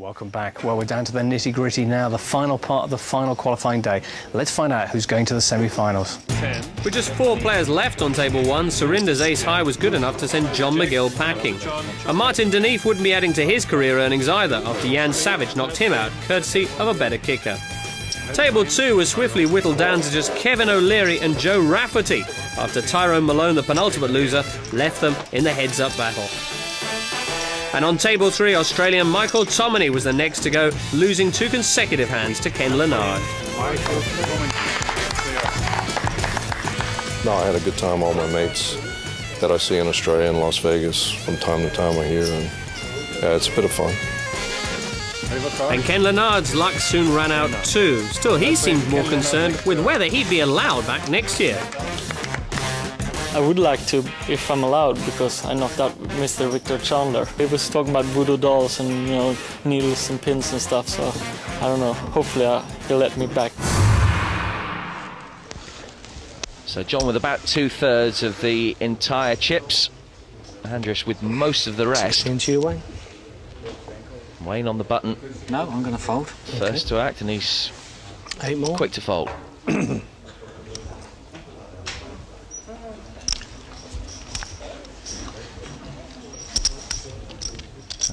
Welcome back. Well, we're down to the nitty-gritty now, the final part of the final qualifying day. Let's find out who's going to the semi-finals. With just 4 players left on table 1, Surinder's ace high was good enough to send John McGill packing. And Martin Deneef wouldn't be adding to his career earnings either after Jan Savage knocked him out, courtesy of a better kicker. Table 2 was swiftly whittled down to just Kevin O'Leary and Joe Rafferty after Tyrone Malone, the penultimate loser, left them in the heads-up battle. And on table 3, Australian Michael Tominey was the next to go, losing 2 consecutive hands to Ken Lennard. No, I had a good time. All my mates that I see in Australia and Las Vegas from time to time are here, and yeah, it's a bit of fun. And Ken Lennard's luck soon ran out too. Still, he seemed more concerned with whether he'd be allowed back next year. I would like to, if I'm allowed, because I knocked out Mr. Victor Chandler. He was talking about voodoo dolls and, you know, needles and pins and stuff, so I don't know. Hopefully he'll let me back. So John with about 2/3 of the entire chips. Andres with most of the rest. Into you, Wayne. Wayne on the button. No, I'm going to fold. First to act, and he's 8 more. quick to fold.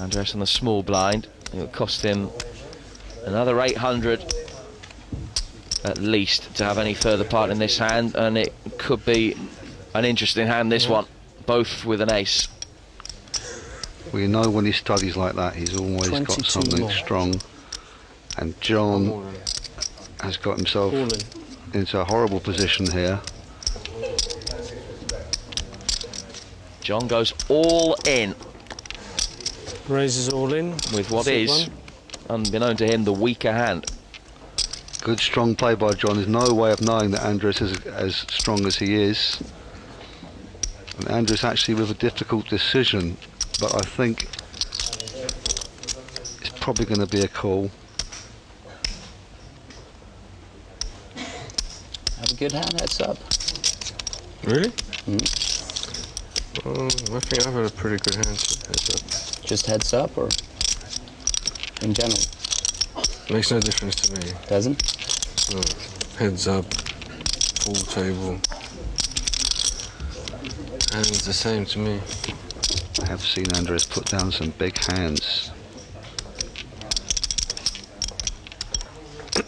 Andres on the small blind. It'll cost him another 800 at least to have any further part in this hand, and it could be an interesting hand, this one, both with an ace. Well, you know, when he studies like that, he's always got something strong. And John has got himself into a horrible position here. John goes all in. Raises all in. With what is, unbeknown to him, the weaker hand. Good strong play by John. There's no way of knowing that Andres is as strong as he is. And Andres actually with a difficult decision, but I think it's probably going to be a call. Have a good hand, heads up. Really? Mm. I think I've had a pretty good hand. Heads up. Just heads up, or in general? Makes no difference to me. Doesn't? No. Heads up, full table. Hands the same to me. I have seen Andres put down some big hands. I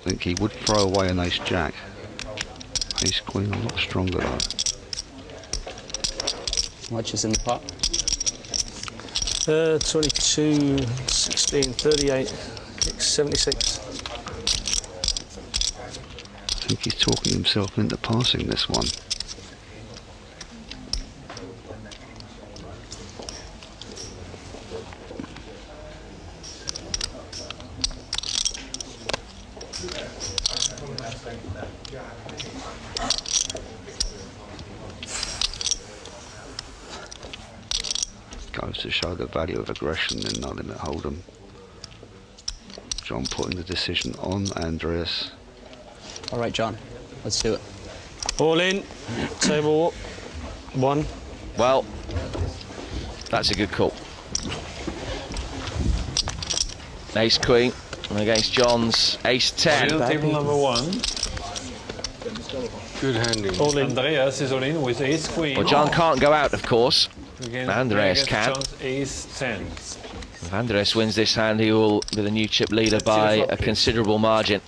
think he would throw away an ace-jack. Ace-queen a lot stronger though. Much is in the pot? 22, 16, 38, 76. I think he's talking himself into passing this one. Goes to show the value of aggression in No Limit Hold'em. John putting the decision on Andreas. All right, John, let's do it. All in. Table 1. Well, that's a good call. Ace queen against John's ace 10. Table number 1. Good handing. All in. Andreas is all in with ace queen. Well, John can't go out, of course. Again, Andreas can. John's ace 10. If Andres wins this hand, he will be the new chip leader by a considerable margin.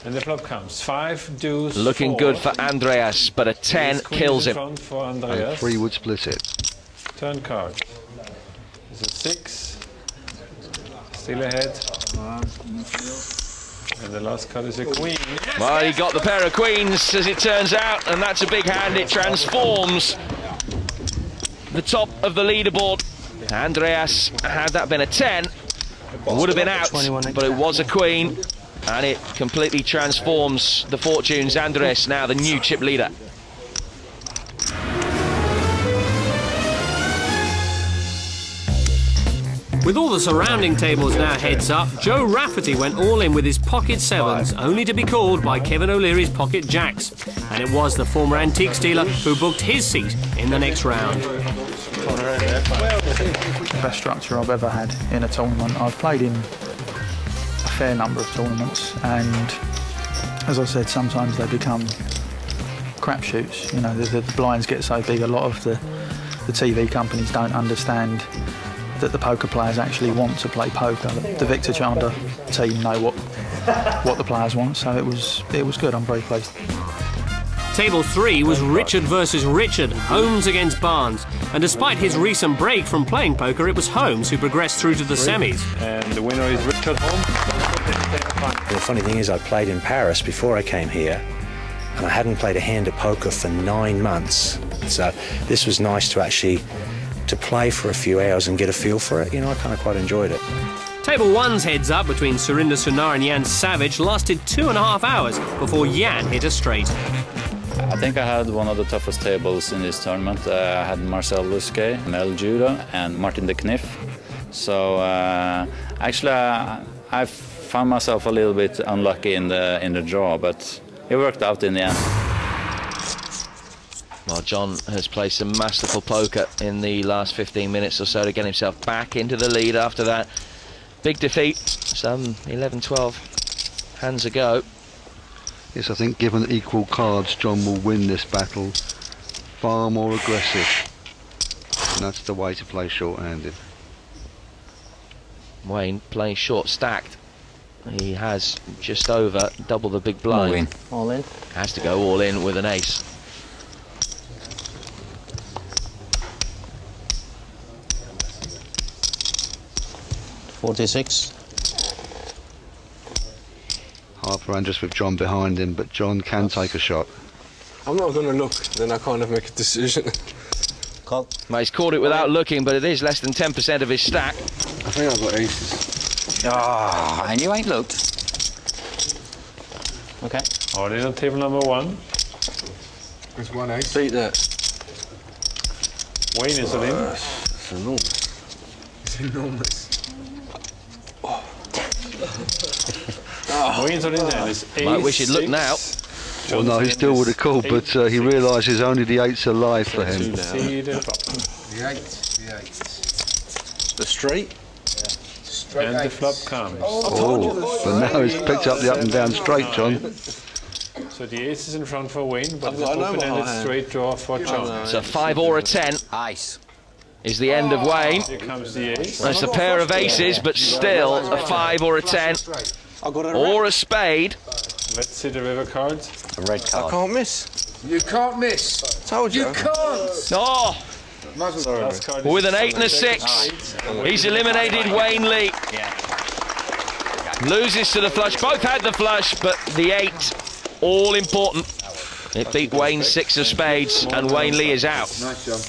And the flop comes 5 deuce. Looking 4. good for Andreas, but a 10 Ace queen kills in him. front for And Andreas. 3 would split it. Turn card. There's a 6. Still ahead. And the last card is a queen. Well, he got the pair of queens, as it turns out, and that's a big hand. It transforms the top of the leaderboard. Andreas, had that been a 10, would have been out, but it was a queen, and it completely transforms the fortunes. Andreas now the new chip leader. With all the surrounding tables now heads up, Joe Rafferty went all in with his pocket 7s, only to be called by Kevin O'Leary's pocket jacks. And it was the former antiques dealer who booked his seat in the next round. The best structure I've ever had in a tournament. I've played in a fair number of tournaments, and as I said, sometimes they become crapshoots. You know, the blinds get so big, a lot of the TV companies don't understand that the poker players actually want to play poker. The Victor Chandler team know what the players want, so it was good. I'm very pleased. Table 3 was Richard versus Richard, Holmes against Barnes. And despite his recent break from playing poker, it was Holmes who progressed through to the semis. And the winner is Richard Holmes. The funny thing is, I played in Paris before I came here, and I hadn't played a hand of poker for 9 months. So this was nice to actually play for a few hours and get a feel for it. You know, I kind of quite enjoyed it. Table 1's heads-up between Surinder Sunar and Jan Savage lasted 2.5 hours before Jan hit a straight. I think I had one of the toughest tables in this tournament. I had Marcel Lusquet, Mel Judah, and Martin de Kniff. So actually, I found myself a little bit unlucky in the draw, but it worked out in the end. Well, John has played some masterful poker in the last 15 minutes or so to get himself back into the lead after that big defeat. Some 11-12 hands ago. Yes, I think given equal cards, John will win this battle. Far more aggressive. And that's the way to play short-handed. Wayne playing short stacked. He has just over double the big blind. All in. Has to go all in with an ace. $46. Hard for Andrus with John behind him, but John can take a shot. I'm not going to look, then I can't make a decision. Call. Well, he's caught it without looking, but it is less than 10% of his stack. I think I've got aces. Ah, and you ain't looked. Okay. All in on table number 1. There's one ace. Beat that. Wayne is all in. It's enormous. It's enormous. Wayne's all in there. It's ace, Might wish he'd look now. Well, no, he still would have called, but he realises only the 8's alive for him. The 8. The straight? Straight And the eights. flop comes. Oh, but now he's picked up the up and down straight, John. So the ace is in front for Wayne, but I've the got an open-ended overhand. straight draw for John. So 5 or a 10 Ice. is the end of Wayne. Here comes the ace. That's a pair of aces, but still a 5 or a 10 or a spade. Let's see the river cards. A red I card. can't miss. You can't miss. Told you. You can't. Oh, Last card is with an 8 and a 6, he's eliminated Wayne Lee. Loses to the flush. Both had the flush, but the 8, all important. It beat Wayne's 6 of spades, and Wayne Lee is out. Nice job.